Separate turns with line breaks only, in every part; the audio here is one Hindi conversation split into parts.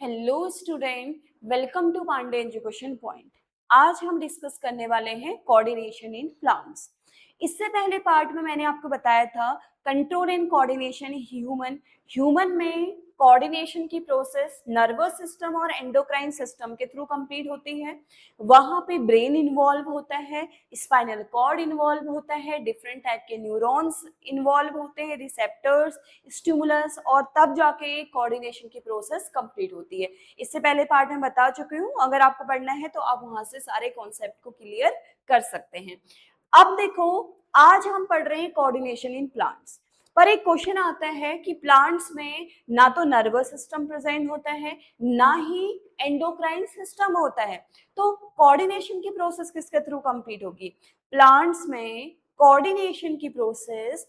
Hello student, welcome to Pandey education point. आज हम डिस्कस करने वाले हैं कोऑर्डिनेशन इन प्लांट्स। इससे पहले पार्ट में मैंने आपको बताया था कंट्रोल एंड कोऑर्डिनेशन ह्यूमन में कोऑर्डिनेशन की प्रोसेस नर्वस सिस्टम और एंडोक्राइन सिस्टम के थ्रू कंप्लीट होती है। वहां पे ब्रेन इन्वॉल्व होता है, स्पाइनल कॉर्ड इन्वॉल्व होता है, डिफरेंट टाइप के न्यूरॉन्स इन्वॉल्व होते हैं, रिसेप्टर्स, स्टिमुलस, और तब जाके कोऑर्डिनेशन की प्रोसेस कंप्लीट होती है। इससे पहले पार्ट में बता चुकी हूँ, अगर आपको पढ़ना है तो आप वहां से सारे कॉन्सेप्ट को क्लियर कर सकते हैं। अब देखो, आज हम पढ़ रहे हैं कोऑर्डिनेशन इन प्लांट्स। पर एक क्वेश्चन आता है कि प्लांट्स में ना तो नर्वस सिस्टम प्रेजेंट होता है, ना ही एंडोक्राइन सिस्टम होता है, तो कोऑर्डिनेशन की प्रोसेस किसके थ्रू कंप्लीट होगी? प्लांट्स में कोऑर्डिनेशन की प्रोसेस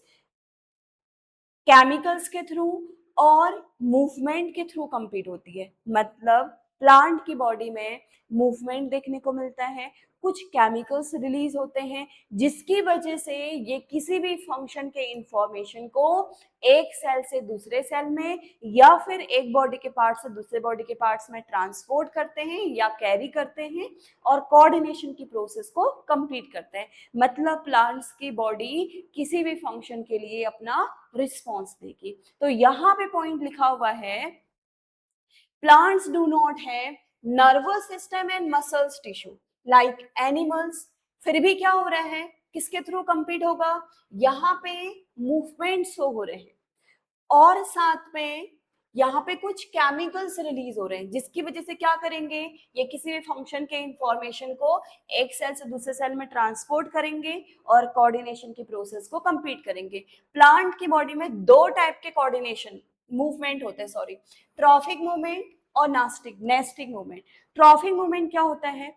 केमिकल्स के थ्रू और मूवमेंट के थ्रू कंप्लीट होती है। मतलब प्लांट की बॉडी में मूवमेंट देखने को मिलता है, कुछ केमिकल्स रिलीज होते हैं जिसकी वजह से ये किसी भी फंक्शन के इंफॉर्मेशन को एक सेल से दूसरे सेल में या फिर एक बॉडी के पार्ट से दूसरे बॉडी के पार्ट्स में ट्रांसपोर्ट करते हैं या कैरी करते हैं और कोऑर्डिनेशन की प्रोसेस को कंप्लीट करते हैं। मतलब प्लांट्स की बॉडी किसी भी फंक्शन के लिए अपना रिस्पॉन्स देगी। तो यहाँ पे पॉइंट लिखा हुआ है, plants do not have nervous system and muscles tissue like animals. फिर भी क्या हो रहा है, किसके थ्रू कंप्लीट होगा? यहाँ पे मूवमेंट शो हो रहे हैं और साथ में यहाँ पे कुछ केमिकल्स रिलीज हो रहे हैं जिसकी वजह से क्या करेंगे, ये किसी भी फंक्शन के इंफॉर्मेशन को एक सेल से दूसरे सेल में ट्रांसपोर्ट करेंगे और कोऑर्डिनेशन की प्रोसेस को कंप्लीट करेंगे। प्लांट की बॉडी में दो टाइप के कोऑर्डिनेशन मूवमेंट होते हैं, सॉरी, ट्रॉफिक मूवमेंट और नेस्टिक मूवमेंट। ट्रॉफिक मूवमेंट क्या होता है?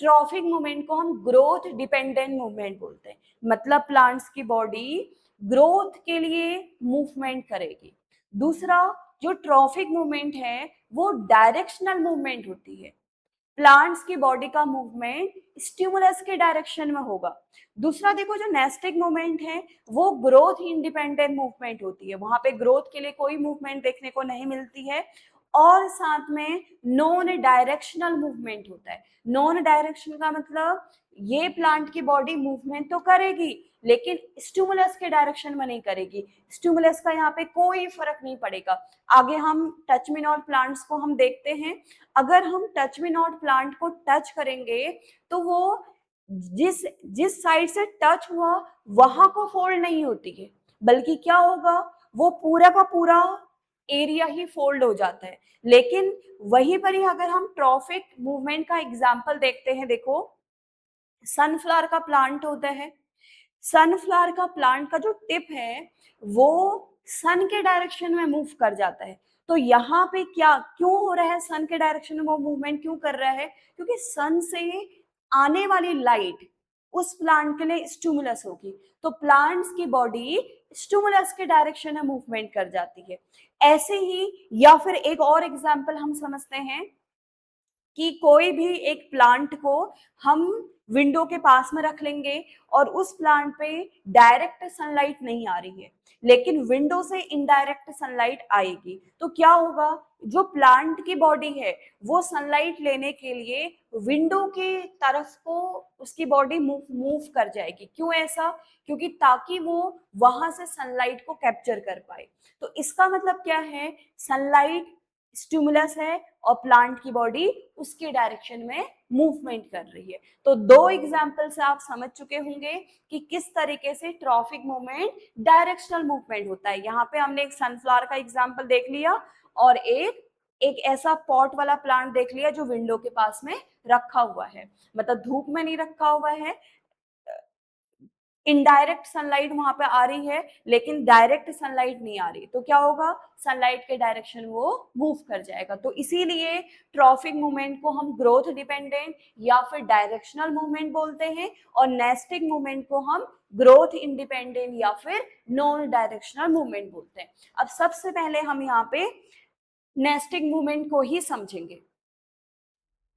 ट्रॉफिक मूवमेंट को हम ग्रोथ डिपेंडेंट मूवमेंट बोलते हैं। मतलब प्लांट्स की बॉडी ग्रोथ के लिए मूवमेंट करेगी। दूसरा जो ट्रॉफिक मूवमेंट है वो डायरेक्शनल मूवमेंट होती है। प्लांट्स की बॉडी का मूवमेंट स्टिमुलस के डायरेक्शन में होगा। दूसरा देखो, जो नेस्टिक मूवमेंट है वो ग्रोथ इंडिपेंडेंट मूवमेंट होती है, वहां पे ग्रोथ के लिए कोई मूवमेंट देखने को नहीं मिलती है। और साथ में नॉन डायरेक्शनल मूवमेंट होता है। नॉन डायरेक्शन का मतलब ये प्लांट की बॉडी मूवमेंट तो करेगी लेकिन स्टिमुलस के डायरेक्शन में नहीं करेगी। स्टिमुलस का यहाँ पे कोई फर्क नहीं पड़ेगा। आगे हम टच मी नॉट प्लांट्स को हम देखते हैं। अगर हम टच मी नॉट प्लांट को टच करेंगे तो वो जिस जिस साइड से टच हुआ वहां को फोल्ड नहीं होती है, बल्कि क्या होगा, वो पूरा का पूरा एरिया ही फोल्ड हो जाता है। लेकिन वहीं पर ही अगर हम ट्रॉफिक मूवमेंट का एग्जांपल देखते हैं, देखो सनफ्लावर का प्लांट होता है। सनफ्लावर का प्लांट का जो टिप है वो सन के डायरेक्शन में मूव कर जाता है। तो यहाँ पे क्या क्यों हो रहा है, सन के डायरेक्शन में वो मूवमेंट क्यों कर रहा है? क्योंकि सन से आने वाली लाइट उस प्लांट के लिए स्टिमुलस होगी, तो प्लांट्स की बॉडी स्टिमुलस के डायरेक्शन में मूवमेंट कर जाती है। ऐसे ही, या फिर एक और एग्जांपल हम समझते हैं कि कोई भी एक प्लांट को हम विंडो के पास में रख लेंगे और उस प्लांट पे डायरेक्ट सनलाइट नहीं आ रही है लेकिन विंडो से इनडायरेक्ट सनलाइट आएगी, तो क्या होगा, जो प्लांट की बॉडी है वो सनलाइट लेने के लिए विंडो की तरफ को उसकी बॉडी मूव कर जाएगी। क्यों ऐसा? क्योंकि ताकि वो वहां से सनलाइट को कैप्चर कर पाए। तो इसका मतलब क्या है, सनलाइट स्टिमुलस है और प्लांट की बॉडी उसके डायरेक्शन में मूवमेंट कर रही है। तो दो एग्जांपल से आप समझ चुके होंगे कि किस तरीके से ट्रॉफिक मूवमेंट डायरेक्शनल मूवमेंट होता है। यहाँ पे हमने एक सनफ्लावर का एग्जांपल देख लिया और एक एक ऐसा पॉट वाला प्लांट देख लिया जो विंडो के पास में रखा हुआ है, मतलब धूप में नहीं रखा हुआ है, इनडायरेक्ट सनलाइट वहां पे आ रही है लेकिन डायरेक्ट सनलाइट नहीं आ रही, तो क्या होगा, सनलाइट के डायरेक्शन वो मूव कर जाएगा। तो इसीलिए ट्रॉफिक मूवमेंट को हम ग्रोथ डिपेंडेंट या फिर डायरेक्शनल मूवमेंट बोलते हैं और नेस्टिक मूवमेंट को हम ग्रोथ इंडिपेंडेंट या फिर नॉन डायरेक्शनल मूवमेंट बोलते हैं। अब सबसे पहले हम यहाँ पे नेस्टिक मूवमेंट को ही समझेंगे।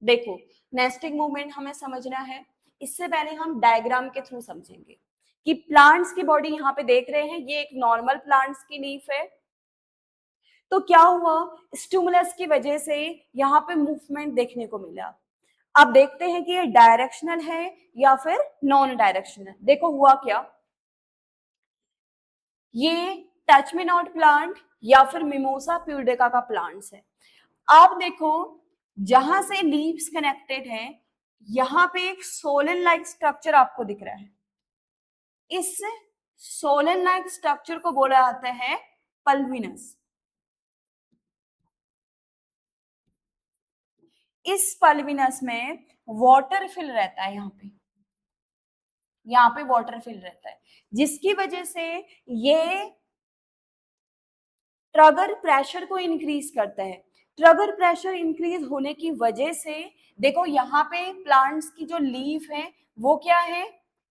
देखो, नेस्टिक मूवमेंट हमें समझना है, इससे पहले हम डायग्राम के थ्रू समझेंगे कि प्लांट्स की बॉडी यहाँ पे देख रहे हैं, ये एक नॉर्मल प्लांट्स की लीफ है। तो क्या हुआ, स्टिमुलस की वजह से यहाँ पे मूवमेंट देखने को मिला। अब देखते हैं कि ये डायरेक्शनल है या फिर नॉन डायरेक्शनल। देखो हुआ क्या, ये टच मी नॉट प्लांट या फिर मिमोसा प्यूडिका का प्लांट्स है। आप देखो, जहां से लीव्स कनेक्टेड है, यहां पे एक सोलन लाइक स्ट्रक्चर आपको दिख रहा है। इस सोलन लाइक स्ट्रक्चर को बोला जाता है पल्विनस। इस पल्विनस में वाटर फिल रहता है, यहाँ पे वाटर फिल रहता है, जिसकी वजह से ये ट्रगर प्रेशर को इंक्रीज करता है। ट्रगर प्रेशर इंक्रीज होने की वजह से देखो यहाँ पे प्लांट्स की जो लीफ है वो क्या है,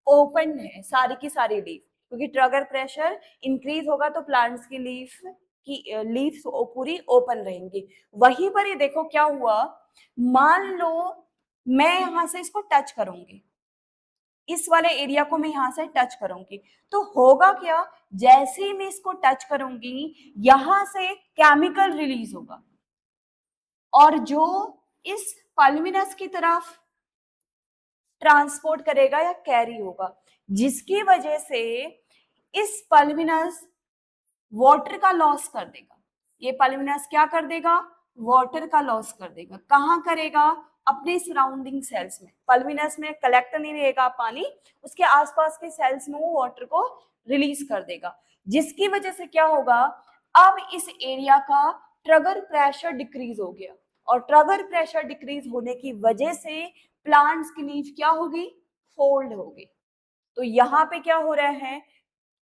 ओपन है, सारी की सारी लीफ, क्योंकि ट्रगर प्रेशर इंक्रीज होगा तो प्लांट्स की लीफ पूरी ओपन रहेंगी। वहीं पर ये देखो क्या हुआ, मान लो मैं यहां से इसको टच करूंगी, इस वाले एरिया को मैं यहां से टच करूंगी, तो होगा क्या, जैसे ही मैं इसको टच करूंगी यहां से केमिकल रिलीज होगा और जो इस पल्मिनस की तरफ ट्रांसपोर्ट करेगा या कैरी होगा, जिसकी वजह से इस पल्मिनस वाटर का लॉस कर देगा। ये पल्मिनस क्या कर देगा, वाटर का लॉस कर देगा। कहाँ करेगा, अपने सराउंडिंग सेल्स में। पल्मिनस में कलेक्ट नहीं रहेगा पानी, उसके आसपास के सेल्स में वो वाटर को रिलीज कर देगा, जिसकी वजह से क्या होगा, अब इस एरिया का ट्रगर प्रेशर डिक्रीज हो गया, और ट्रगर प्रेशर डिक्रीज होने की वजह से प्लांट्स की लीफ क्या होगी, फोल्ड होगी। तो यहाँ पे क्या हो रहा है,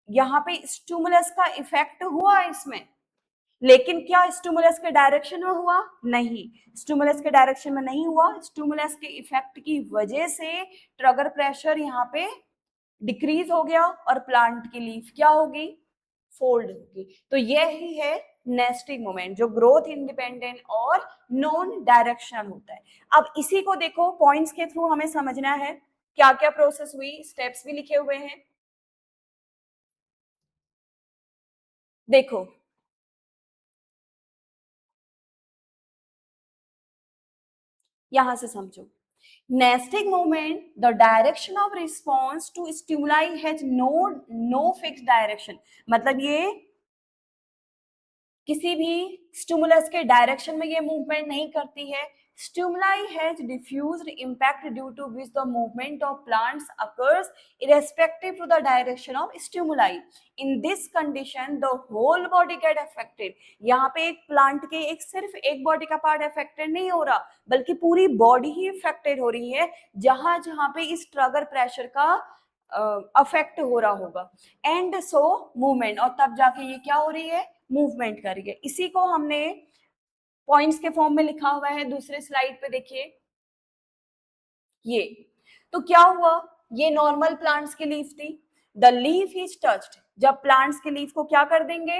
यहाँ पे स्टिमुलस का इफेक्ट हुआ इसमें, लेकिन क्या स्टिमुलस के डायरेक्शन में हुआ, नहीं, स्टिमुलस के डायरेक्शन में नहीं हुआ। स्टिमुलस के इफेक्ट की वजह से ट्रगर प्रेशर यहाँ पे डिक्रीज हो गया और प्लांट की लीफ क्या होगी, फोल्ड होगी। तो यही है नेस्टिंग मोमेंट, जो ग्रोथ इंडिपेंडेंट और नॉन डायरेक्शनल होता है। अब इसी को देखो पॉइंट्स के थ्रू हमें समझना है, क्या क्या प्रोसेस हुई, स्टेप्स भी लिखे हुए हैं। देखो यहां से समझो, nesting movement, the direction of response to stimuli has no fixed direction। मतलब ये किसी भी स्टिमुलस के डायरेक्शन में ये मूवमेंट नहीं करती है। Stimuli has diffused impact due to which the movement of plants occurs irrespective to the direction of stimuli। In this condition, the whole body get affected। यहाँ पे एक प्लांट के सिर्फ एक बॉडी का पार्ट अफेक्टेड नहीं हो रहा, बल्कि पूरी बॉडी ही अफेक्टेड हो रही है, जहां जहां पे इस ट्रगर प्रेशर का अफेक्ट हो रहा होगा। एंड सो मूवमेंट, और तब जाके ये क्या हो रही है, मूवमेंट कर रही है। इसी को हमने पॉइंट्स के फॉर्म में लिखा हुआ है, दूसरे स्लाइड पे देखिए। ये तो क्या हुआ, ये नॉर्मल प्लांट्स की लीफ थी, द लीफ इज टच्ड। जब प्लांट्स की लीफ को क्या कर देंगे,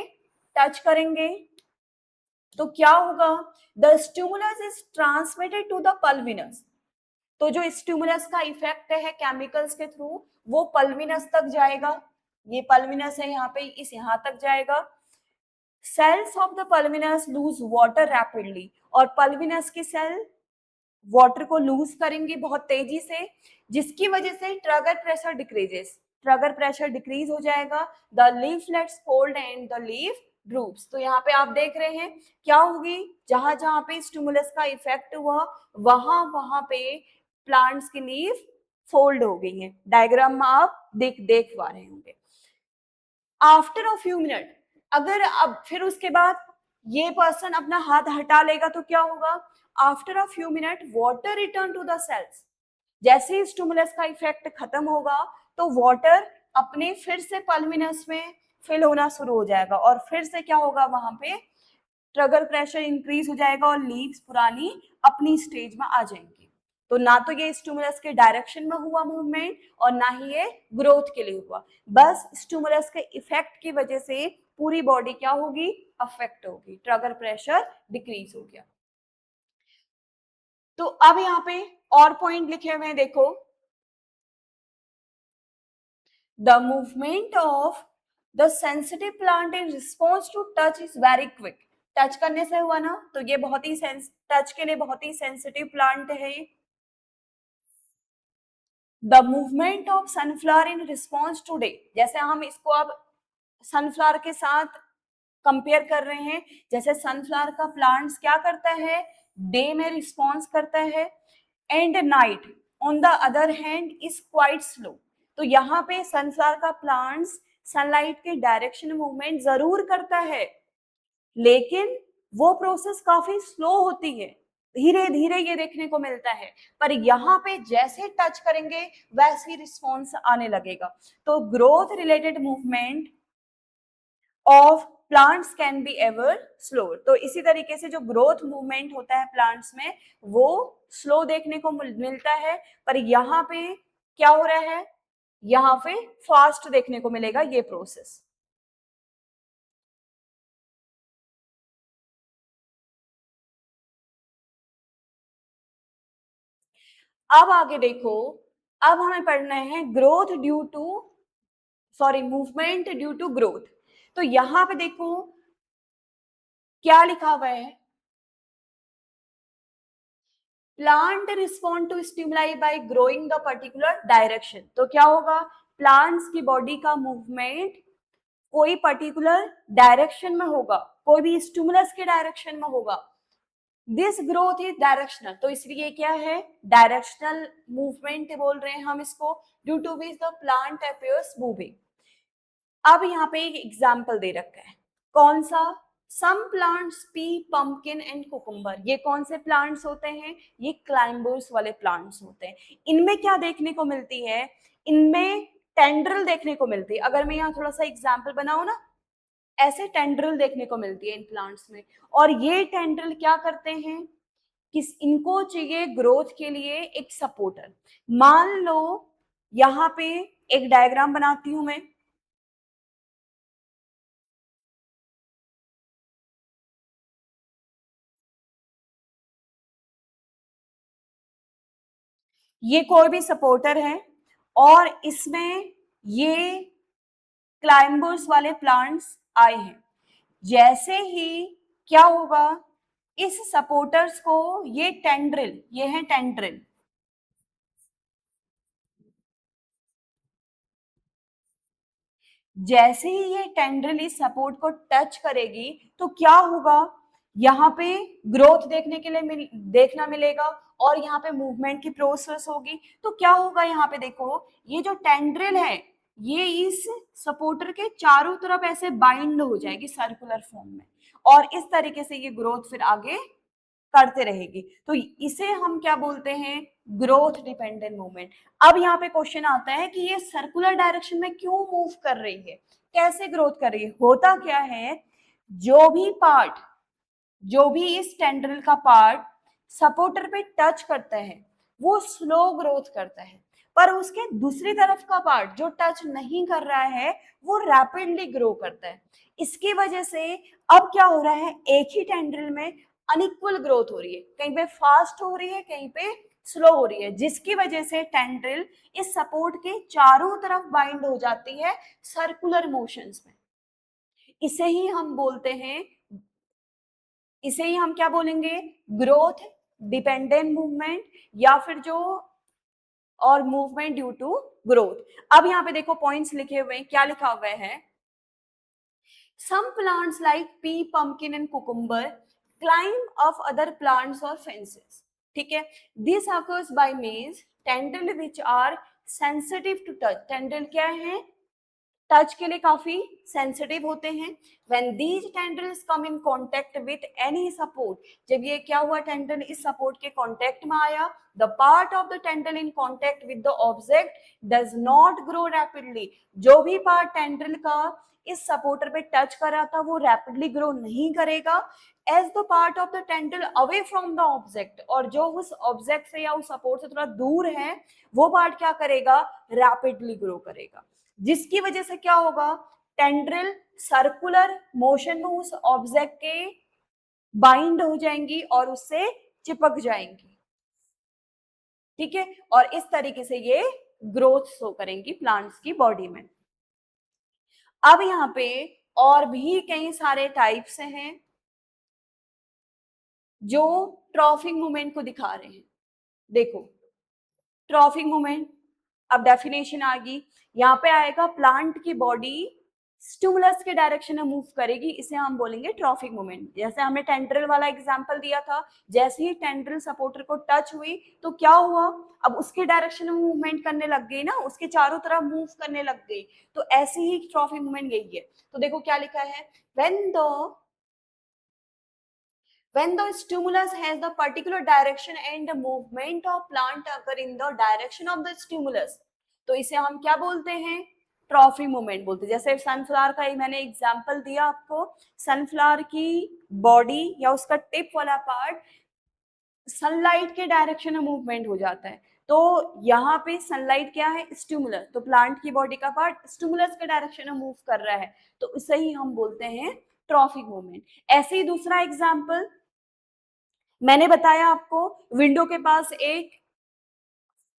टच करेंगे, तो क्या होगा, the stimulus is transmitted to the pulvinus. तो जो स्टिमुलस का इफेक्ट है केमिकल्स के थ्रू, वो पल्विनस तक जाएगा। ये पल्विनस है यहाँ पे, इस यहाँ तक जाएगा। Cells of the pulvinus lose water rapidly, और पल्विनस की सेल वाटर को लूज करेंगे बहुत तेजी से, जिसकी वजह से turgor pressure decreases, turgor pressure decrease हो जाएगा। The leaflets fold and the leaf droops. तो यहाँ पे आप देख रहे हैं क्या होगी, जहां जहां पे स्टिमुलस का इफेक्ट हुआ वहां वहां पे प्लांट्स की लीफ फोल्ड हो गई है। डायग्राम में आप देख पा रहे होंगे। आफ्टर अ फ्यू मिनट, अगर अब फिर उसके बाद ये पर्सन अपना हाथ हटा लेगा तो क्या होगा, after a few minute water return to the cells. जैसे ही स्टिमुलस का इफेक्ट खत्म होगा तो वाटर अपने फिर से पल्मिनस में फिल होना शुरू हो जाएगा, और फिर से क्या होगा, वहां पे ट्रगर प्रेशर इंक्रीज हो जाएगा और लीव्स पुरानी अपनी स्टेज में आ जाएंगी। तो ना तो ये स्टिमुलस के डायरेक्शन में हुआ मूवमेंट और ना ही ये ग्रोथ के लिए हुआ, बस स्टिमुलस के इफेक्ट की वजह से पूरी बॉडी क्या होगी, अफेक्ट होगी, ट्रगर प्रेशर डिक्रीज हो गया। तो अब यहाँ पे और पॉइंट लिखे हुए हैं, देखो, the movement of the sensitive plant in response to touch is very quick. Touch करने से हुआ ना, तो ये बहुत ही टच के लिए बहुत ही सेंसिटिव प्लांट है। The movement of sunflower in response to day, जैसे हम इसको अब सनफ्लावर के साथ कंपेयर कर रहे हैं, जैसे सनफ्लावर का प्लांट्स क्या करता है, डे में रिस्पॉन्स करता है, and night on the other hand is quite slow. तो यहाँ पे सनफ्लावर का प्लांट्स सनलाइट के डायरेक्शन मूवमेंट जरूर करता है, लेकिन वो प्रोसेस काफी स्लो होती है, धीरे धीरे ये देखने को मिलता है। पर यहाँ पे जैसे टच करेंगे वैसे ही रिस्पॉन्स आने लगेगा। तो growth related movement of plants can be ever slow. तो इसी तरीके से जो ग्रोथ मूवमेंट होता है प्लांट्स में वो स्लो देखने को मिलता है, पर यहाँ पे क्या हो रहा है, यहाँ पे फास्ट देखने को मिलेगा ये प्रोसेस। अब आगे देखो, अब हमें पढ़ना है growth due to, sorry movement due to growth. तो यहां पे देखो क्या लिखा हुआ है, plant respond to stimuli by growing the particular direction. तो क्या होगा, प्लांट्स की बॉडी का मूवमेंट कोई पर्टिकुलर डायरेक्शन में होगा, कोई भी स्टिमुलस के डायरेक्शन में होगा। दिस ग्रोथ इज डायरेक्शनल, तो इसलिए क्या है, डायरेक्शनल मूवमेंट बोल रहे हैं हम इसको, due to which the plant appears moving. अब यहाँ पे एक एग्जाम्पल दे रखा है, कौन सा, some plants pea pumpkin and cucumber. ये कौन से प्लांट्स होते हैं, ये क्लाइंबर्स वाले प्लांट्स होते हैं। इनमें क्या देखने को मिलती है, इनमें टेंड्रल देखने को मिलती है। अगर मैं यहाँ थोड़ा सा एग्जाम्पल बनाऊं ना, ऐसे टेंड्रल देखने को मिलती है इन प्लांट्स में। और ये टेंड्रल क्या करते हैं, किस इनको चाहिए ग्रोथ के लिए एक सपोर्टर। मान लो यहाँ पे एक डायग्राम बनाती हूं मैं, ये कोई भी सपोर्टर है और इसमें ये क्लाइंबर्स वाले प्लांट्स आए हैं। जैसे ही क्या होगा, इस सपोर्टर्स को ये टेंड्रिल, ये है टेंड्रिल, जैसे ही ये टेंड्रिल इस सपोर्ट को टच करेगी तो क्या होगा, यहाँ पे ग्रोथ देखने के लिए देखना मिलेगा और यहाँ पे मूवमेंट की प्रोसेस होगी। तो क्या होगा, यहाँ पे देखो ये जो टेंड्रिल है ये इस सपोर्टर के चारों तरफ ऐसे बाइंड हो जाएगी सर्कुलर फॉर्म में, और इस तरीके से ये ग्रोथ फिर आगे करते रहेगी। तो इसे हम क्या बोलते हैं, ग्रोथ डिपेंडेंट मूवमेंट। अब यहाँ पे क्वेश्चन आता है कि ये सर्कुलर डायरेक्शन में क्यों मूव कर रही है, कैसे ग्रोथ कर रही है। होता क्या है, जो भी पार्ट, जो भी इस टेंड्रिल का पार्ट सपोर्टर पे टच करता है वो स्लो ग्रोथ करता है, पर उसके दूसरी तरफ का पार्ट जो टच नहीं कर रहा है वो रैपिडली ग्रो करता है। इसकी वजह से अब क्या हो रहा है, एक ही टेंड्रिल में अनइक्वल ग्रोथ हो रही है, कहीं पे फास्ट हो रही है कहीं पे स्लो हो रही है, जिसकी वजह से टेंड्रिल इस सपोर्ट के चारों तरफ बाइंड हो जाती है सर्कुलर मोशंस में। इसे ही हम बोलते हैं, इसे ही हम क्या बोलेंगे, ग्रोथ डिपेंडेंट मूवमेंट, या फिर जो और मूवमेंट ड्यू टू ग्रोथ। अब यहाँ पे देखो पॉइंट्स लिखे हुए हैं, क्या लिखा हुआ है, some plants like pea, pumpkin and cucumber climb up other plants or fences। ठीक है, this occurs by means tendril which are sensitive to touch। tendril क्या है, टच के लिए काफी सेंसिटिव होते हैं। When these tendrils come in contact with any support, जब ये क्या हुआ, टेंड्रिल इस सपोर्ट के कांटेक्ट में आया, the part of the tendril in contact with the object does not grow rapidly। जो भी पार्ट टेंड्रिल का इस सपोर्टर पे टच कर रहा था वो रैपिडली ग्रो नहीं करेगा। As the part of the tendril away from the object, और जो उस ऑब्जेक्ट से या उस सपोर्ट से थोड़ा दूर है वो पार्ट क्या करेगा, रैपिडली ग्रो करेगा। जिसकी वजह से क्या होगा, टेंड्रिल सर्कुलर मोशन में उस ऑब्जेक्ट के बाइंड हो जाएंगी और उससे चिपक जाएंगी। ठीक है, और इस तरीके से ये ग्रोथ शो करेंगी प्लांट्स की बॉडी में। अब यहाँ पे और भी कई सारे टाइप्स हैं, जो ट्रॉफिक मूवमेंट को दिखा रहे हैं। देखो ट्रॉफिक मूवमेंट, अब डेफिनेशन आ गई, यहाँ पे आएगा प्लांट की बॉडी स्टिमुलस के डायरेक्शन में मूव करेगी, इसे हम बोलेंगे ट्रॉफिक मूवमेंट। जैसे हमने टेंड्रिल वाला एग्जांपल दिया था, जैसे ही टेंड्रिल सपोर्टर को टच हुई तो क्या हुआ, अब उसके डायरेक्शन में मूवमेंट करने लग गई ना, उसके चारों तरफ मूव करने लग गई। तो ऐसे ही ट्रॉफिक मूवमेंट यही है। तो देखो क्या लिखा है, when the stimulus has the particular direction and the movement of plant occur in the direction of the stimulus, तो इसे हम क्या बोलते हैं, ट्रॉफिक मूवमेंट बोलते हैं। जैसे सनफ्लावर का ही मैंने एग्जांपल दिया आपको, सनफ्लावर की बॉडी या उसका टिप वाला पार्ट सनलाइट के डायरेक्शन में मूवमेंट हो जाता है। तो यहाँ पे सनलाइट क्या है, स्टिमुलस, तो प्लांट की बॉडी का पार्ट स्टिमुलस के डायरेक्शन में मूव कर रहा है, तो इसे ही हम बोलते हैं ट्रॉफिक मूवमेंट। ऐसे ही दूसरा एग्जाम्पल मैंने बताया आपको, विंडो के पास एक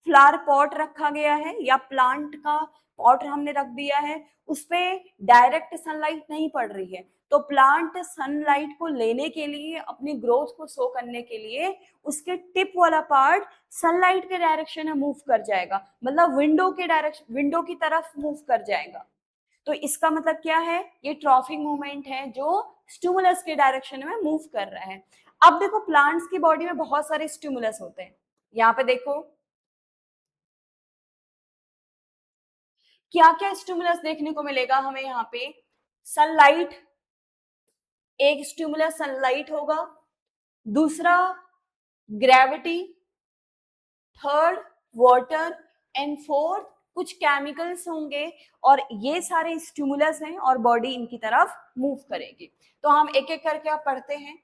फ्लावर पॉट रखा गया है या प्लांट का पॉट हमने रख दिया है, उस पे डायरेक्ट सनलाइट नहीं पड़ रही है, तो प्लांट सनलाइट को लेने के लिए, अपनी ग्रोथ को शो करने के लिए उसके टिप वाला पार्ट सनलाइट के डायरेक्शन में मूव कर जाएगा, मतलब विंडो की तरफ मूव कर जाएगा। तो इसका मतलब क्या है, ये ट्रॉफिक मूवमेंट है जो स्टिमुलस के डायरेक्शन में मूव कर रहा है। अब देखो प्लांट्स की बॉडी में बहुत सारे स्टिमुलस होते हैं, यहाँ पे देखो क्या क्या स्टिमुलस देखने को मिलेगा हमें यहाँ पे, सनलाइट, एक स्टिमुलस सनलाइट होगा, दूसरा gravity, third water, and fourth कुछ केमिकल्स होंगे, और ये सारे स्टिमुलस हैं और बॉडी इनकी तरफ मूव करेगी। तो हम एक एक करके आप पढ़ते हैं।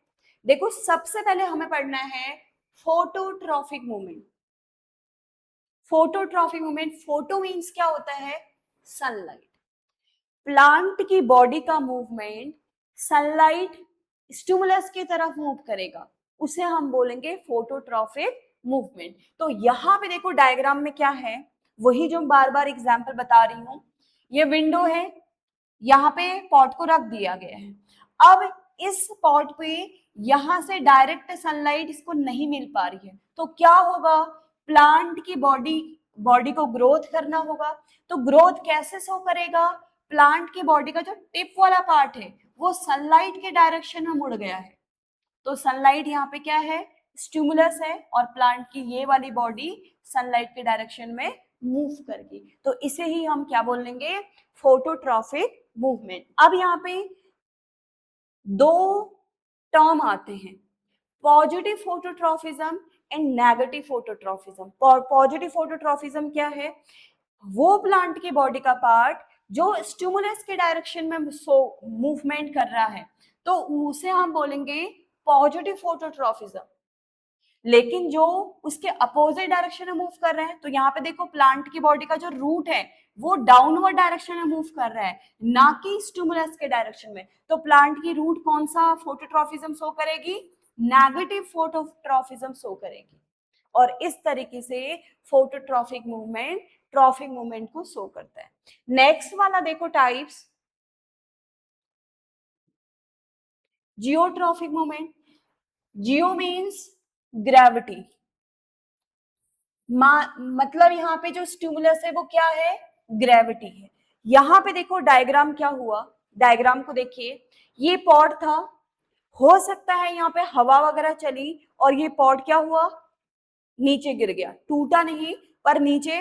देखो सबसे पहले हमें पढ़ना है phototrophic movement. Phototrophic movement, photo means क्या होता है, सनलाइट। प्लांट की बॉडी का मूवमेंट सनलाइट स्टिमुलस की तरफ मूव करेगा, उसे हम बोलेंगे फोटोट्रॉफिक मूवमेंट। तो यहाँ पे देखो डायग्राम में क्या है, वही जो बार बार एग्जांपल बता रही हूँ, ये विंडो है, यहाँ पे पॉट को रख दिया गया है। अब इस पॉट पे यहाँ से डायरेक्ट सनलाइट इसको नहीं मिल पा रही है, तो क्या होगा, प्लांट की बॉडी को ग्रोथ करना होगा। तो ग्रोथ कैसे शो करेगा, प्लांट की बॉडी का जो टिप वाला पार्ट है वो सनलाइट के डायरेक्शन में मुड़ गया है, तो सनलाइट यहाँ पे क्या है, स्टिमुलस है, और प्लांट की ये वाली बॉडी सनलाइट के डायरेक्शन में मूव करगी, तो इसे ही हम क्या बोलेंगे, फोटोट्रॉफिक मूवमेंट। अब यहाँ पे दो टर्म आते हैं, पॉजिटिव फोटोट्रॉफिज्म एंड नेगेटिव फोटोट्रॉफिज्म। पॉजिटिव फोटोट्रॉफिज्म क्या है, वो प्लांट की बॉडी का पार्ट जो स्टिमुलस के डायरेक्शन में मूवमेंट कर रहा है, तो उसे हम बोलेंगे पॉजिटिव फोटोट्रॉफिज्म। लेकिन जो उसके अपोजिट डायरेक्शन में मूव कर रहे हैं, तो यहाँ पे देखो प्लांट की बॉडी का जो रूट है वो डाउनवर्ड डायरेक्शन में मूव कर रहा है, ना कि स्टिमुलस के डायरेक्शन में। तो प्लांट की रूट कौन सा फोटोट्रॉफिज्म शो करेगी, नेगेटिव फोटोट्रॉफिज्म शो करेगी, और इस तरीके से फोटोट्रॉफिक मूवमेंट ट्रॉफिक मूवमेंट को शो करता है। नेक्स्ट वाला देखो टाइप्स, जियोट्रॉफिक मूवमेंट। जियो मीन्स ग्रेविटी, मतलब यहाँ पे जो स्टिमुलस है वो क्या है, ग्रेविटी है। यहाँ पे देखो डायग्राम क्या हुआ, डायग्राम को देखिए, ये पॉड था, हो सकता है यहाँ पे हवा वगैरह चली और ये पॉड क्या हुआ, नीचे गिर गया, टूटा नहीं पर नीचे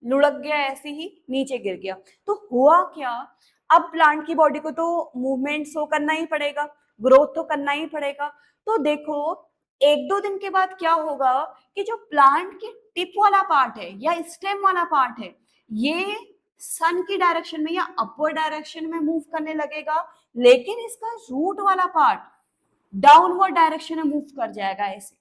लुढ़क गया, ऐसे ही नीचे गिर गया। तो हुआ क्या, अब प्लांट की बॉडी को तो मूवमेंट शो करना ही पड़ेगा, ग्रोथ तो करना ही पड़ेगा। तो देखो एक दो दिन के बाद क्या होगा कि जो प्लांट की टिप वाला पार्ट है या स्टेम वाला पार्ट है, ये सन की डायरेक्शन में या अपवर्ड डायरेक्शन में मूव करने लगेगा, लेकिन इसका रूट वाला पार्ट डाउनवर्ड डायरेक्शन में मूव कर जाएगा ऐसे।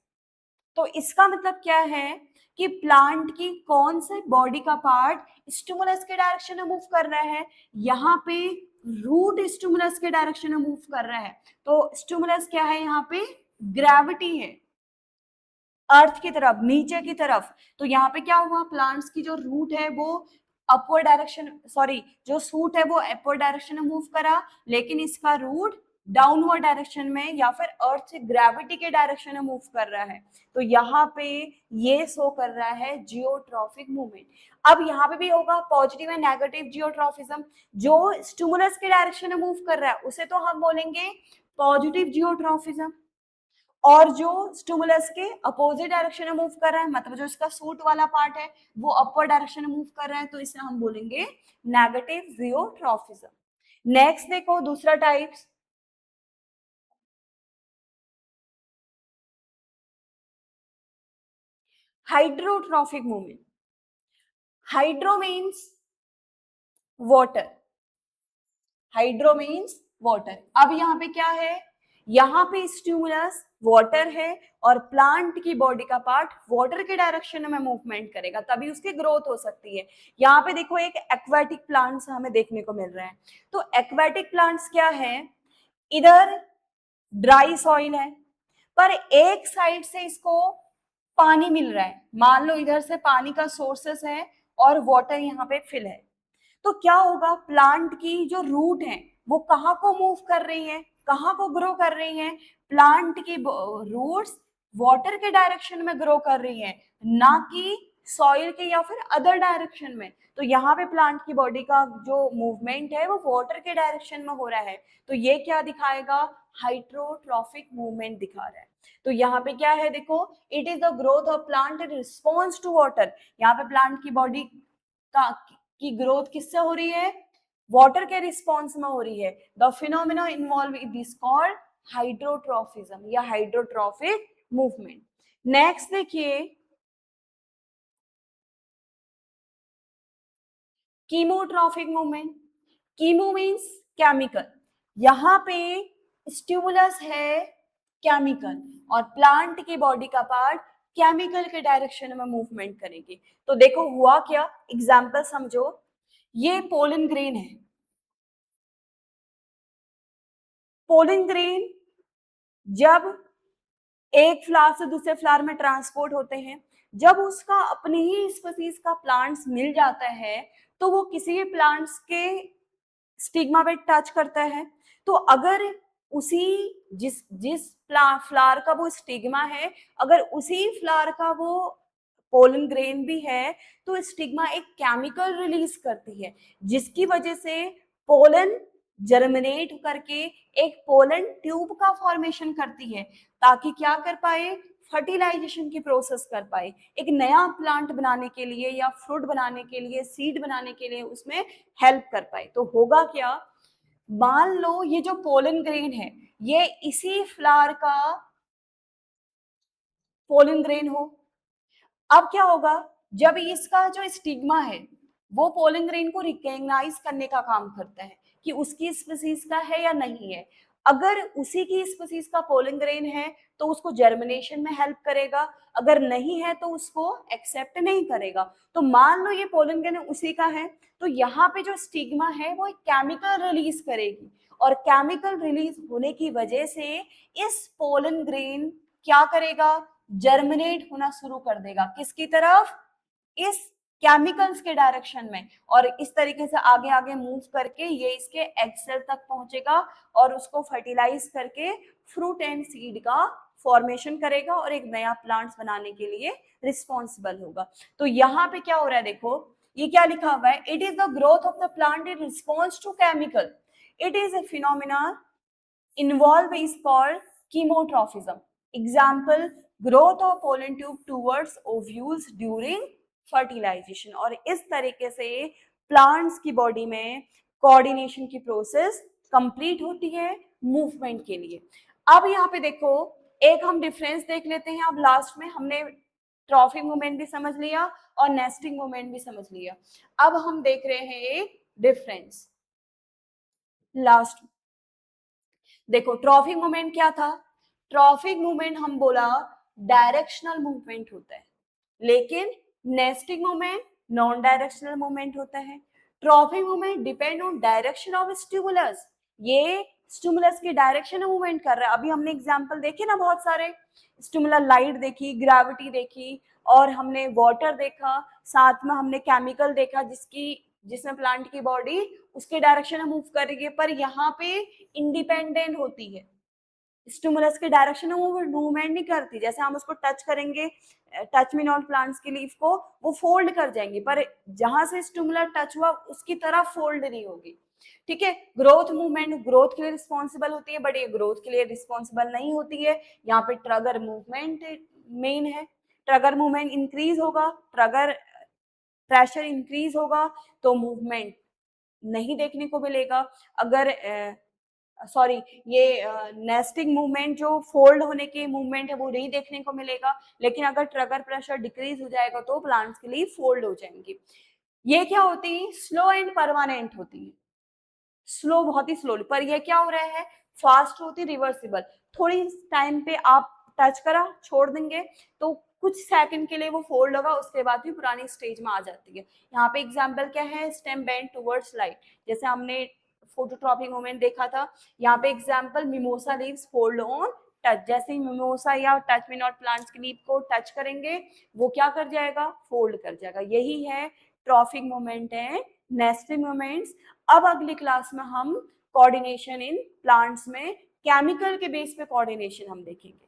तो इसका मतलब क्या है कि प्लांट की कौन से बॉडी का पार्ट स्टिमुलस के डायरेक्शन में मूव कर रहा है, यहाँ पे रूट स्टिमुलस के डायरेक्शन में मूव कर रहा है। तो स्टिमुलस क्या है, यहाँ पे ग्रेविटी है, अर्थ की तरफ, नीचे की तरफ। तो यहाँ पे क्या हुआ, प्लांट्स की जो रूट है वो अपवर्ड डायरेक्शन, सॉरी जो सूट है वो अपवर्ड डायरेक्शन में मूव करा, लेकिन इसका रूट डाउनवर्ड डायरेक्शन में या फिर अर्थ से ग्रेविटी के डायरेक्शन में मूव कर रहा है, तो यहाँ पे ये शो कर रहा है जियोट्रॉफिक मूवमेंट। अब यहाँ पे भी होगा पॉजिटिव एंड नेगेटिव जियोट्रॉफिज्म। जो स्टिमुलस के डायरेक्शन में मूव कर रहा है उसे तो हम बोलेंगे पॉजिटिव जियोट्रॉफिज्म, और जो स्टिमुलस के अपोजिट डायरेक्शन में मूव कर रहा है, मतलब जो इसका सूट वाला पार्ट है वो अपवर्ड डायरेक्शन में मूव कर रहा है, तो इसे हम बोलेंगे नेगेटिव जियोट्रॉफिज्म। नेक्स्ट देखो दूसरा types, hydrotropic movement. Hydro means water, hydro means water. अब यहाँ पे क्या है, यहाँ पे स्टिमुलस वाटर है और प्लांट की बॉडी का पार्ट वाटर के डायरेक्शन में मूवमेंट करेगा, तभी उसकी ग्रोथ हो सकती है। यहाँ पे देखो एक एक्वाटिक प्लांट्स हमें देखने को मिल रहा है। तो एक्वाटिक प्लांट्स क्या है, इधर ड्राई सॉइल है पर एक साइड से इसको पानी मिल रहा है, मान लो इधर से पानी का सोर्सेस है और वाटर यहाँ पे फिल है, तो क्या होगा, प्लांट की जो रूट है वो कहाँ को मूव कर रही है, कहाँ को ग्रो कर रही है, प्लांट की रूट्स वाटर के डायरेक्शन में ग्रो कर रही है, ना कि सॉइल के या फिर अदर डायरेक्शन में। तो यहाँ पे प्लांट की बॉडी का जो मूवमेंट है वो वाटर के डायरेक्शन में हो रहा है, तो ये क्या दिखाएगा, हाइड्रोट्रॉफिक मूवमेंट दिखा रहा है। तो यहाँ पे क्या है देखो, it is the growth of plant in response to water. यहाँ पे प्लांट की बॉडी का की ग्रोथ किससे हो रही है, वाटर के रिस्पॉन्स में हो रही है। The phenomena involve in this called hydrotropism या हाइड्रोट्रॉफिक मूवमेंट। नेक्स्ट देखिए chemotropic movement. Chemo means chemical, यहाँ पे स्टिमुलस है केमिकल और प्लांट की बॉडी का पार्ट केमिकल के डायरेक्शन में मूवमेंट करेंगे। तो देखो हुआ क्या, एग्जाम्पल समझो, ये पोलन ग्रेन है, पोलन ग्रेन जब एक फ्लावर से दूसरे फ्लावर में ट्रांसपोर्ट होते हैं, जब उसका अपने ही स्पीसीज का प्लांट्स मिल जाता है तो वो किसी भी प्लांट्स के स्टिग्मा पे टच करता है। तो अगर उसी जिस जिस फ्लावर का वो स्टिग्मा है, अगर उसी फ्लावर का वो पोलन ग्रेन भी है, तो स्टिग्मा एक केमिकल रिलीज करती है जिसकी वजह से पोलन जर्मिनेट करके एक पोलन ट्यूब का फॉर्मेशन करती है, ताकि क्या कर पाए, फर्टिलाइजेशन की प्रोसेस कर पाए, एक नया प्लांट बनाने के लिए या फ्रूट बनाने के लिए, सीड बनाने के लिए उसमें हेल्प कर पाए। तो होगा क्या, मान लो ये जो पोलन ग्रेन है ये इसी फ्लावर का पोलन ग्रेन हो, अब क्या होगा, जब इसका जो स्टिग्मा है वो पोलन ग्रेन को रिकॉग्नाइज करने का काम करता है कि उसकी स्पीसीज का है या नहीं है। अगर उसी की स्पीसीज का पोलन ग्रेन है तो उसको जर्मिनेशन में हेल्प करेगा, अगर नहीं है तो उसको एक्सेप्ट नहीं करेगा। तो मान लो ये पोलन ग्रेन उसी का है, तो यहाँ पे जो स्टिग्मा है वो एक केमिकल रिलीज करेगी और केमिकल रिलीज होने की वजह से इस पोलन ग्रेन क्या करेगा, जर्मिनेट होना शुरू कर देगा, किसकी तरफ, इस केमिकल्स के डायरेक्शन में, और इस तरीके से आगे आगे मूव करके ये इसके एग सेल तक पहुंचेगा और उसको फर्टिलाइज करके फ्रूट एंड सीड का फॉर्मेशन करेगा और एक नया प्लांट्स बनाने के लिए रिस्पॉन्सिबल होगा। तो यहाँ पे क्या हो रहा है देखो, ये क्या लिखा हुआ है, it is the growth of the plant in response to chemical, it is a phenomena involved is called chemotrophism. Example, growth of pollen tube towards ovules during fertilization। और इस तरीके से प्लांट्स की बॉडी में कोऑर्डिनेशन की प्रोसेस कंप्लीट होती है मूवमेंट के लिए। अब यहाँ पे देखो एक हम डिफरेंस देख लेते हैं। अब लास्ट में हमने ट्रॉफिक मूवमेंट भी समझ लिया और नेस्टिंग मूवमेंट भी समझ लिया। अब हम देख रहे हैं एक डिफरेंस लास्ट। देखो ट्रॉफिक मूवमेंट क्या था, ट्रॉफिक मूवमेंट हम बोला डायरेक्शनल मूवमेंट होता है, लेकिन nastic movement non directional movement होता है। Trophic movement depend on direction of stimulus, ये स्टिमुलस की डायरेक्शन में मूवमेंट कर रहा है। अभी हमने एग्जांपल देखे ना बहुत सारे, स्टिमुलस लाइट देखी, ग्रेविटी देखी, और हमने वाटर देखा, साथ में हमने केमिकल देखा जिसमें प्लांट की बॉडी उसके डायरेक्शन में मूव करेगी, पर यहाँ पे इंडिपेंडेंट होती है, स्टिमुलस के डायरेक्शन में वो मूवमेंट नहीं करती। जैसे हम उसको टच करेंगे, टच मी नॉट प्लांट्स की लीफ को, वो फोल्ड कर जाएंगी, पर जहां से स्टिमुलर टच हुआ उसकी तरफ फोल्ड नहीं होगी। ठीक है, ग्रोथ मूवमेंट ग्रोथ के लिए रिस्पॉन्सिबल होती है, बट ये ग्रोथ के लिए रिस्पॉन्सिबल नहीं होती है। यहाँ पे ट्रगर मूवमेंट मेन है। ट्रगर मूवमेंट इंक्रीज होगा, ट्रगर प्रेशर इंक्रीज होगा तो मूवमेंट नहीं देखने को मिलेगा। अगर सॉरी, ये नेस्टिंग मूवमेंट जो फोल्ड होने की मूवमेंट है वो नहीं देखने को मिलेगा, लेकिन अगर ट्रगर प्रेशर डिक्रीज हो जाएगा तो प्लांट्स के लिए फोल्ड हो जाएंगी। ये क्या होती है, स्लो एंड परमानेंट होती है। स्लो बहुत ही स्लोली, पर ये क्या हो रहा है, फास्ट होती, रिवर्सिबल। थोड़ी टाइम पे आप टच करा छोड़ देंगे तो कुछ सेकंड के लिए वो फोल्ड होगा, उसके बाद भी पुरानी स्टेज में आ जाती है। यहाँ पे एग्जांपल क्या है, स्टेम बेंड टुवर्ड्स लाइट, जैसे हमने फोटोट्रॉपिक मोमेंट देखा था। यहाँ पे example mimosa leaves fold on touch, जैसे ही मिमोसा या टच मी नॉट प्लांट्स की लीफ को टच करेंगे वो क्या कर जाएगा, फोल्ड कर जाएगा। यही है ट्रॉफिक मोमेंट है, नेस्टिंग मोमेंट्स। अब अगली क्लास में हम कोऑर्डिनेशन इन प्लांट्स में केमिकल के बेस पे कोऑर्डिनेशन हम देखेंगे।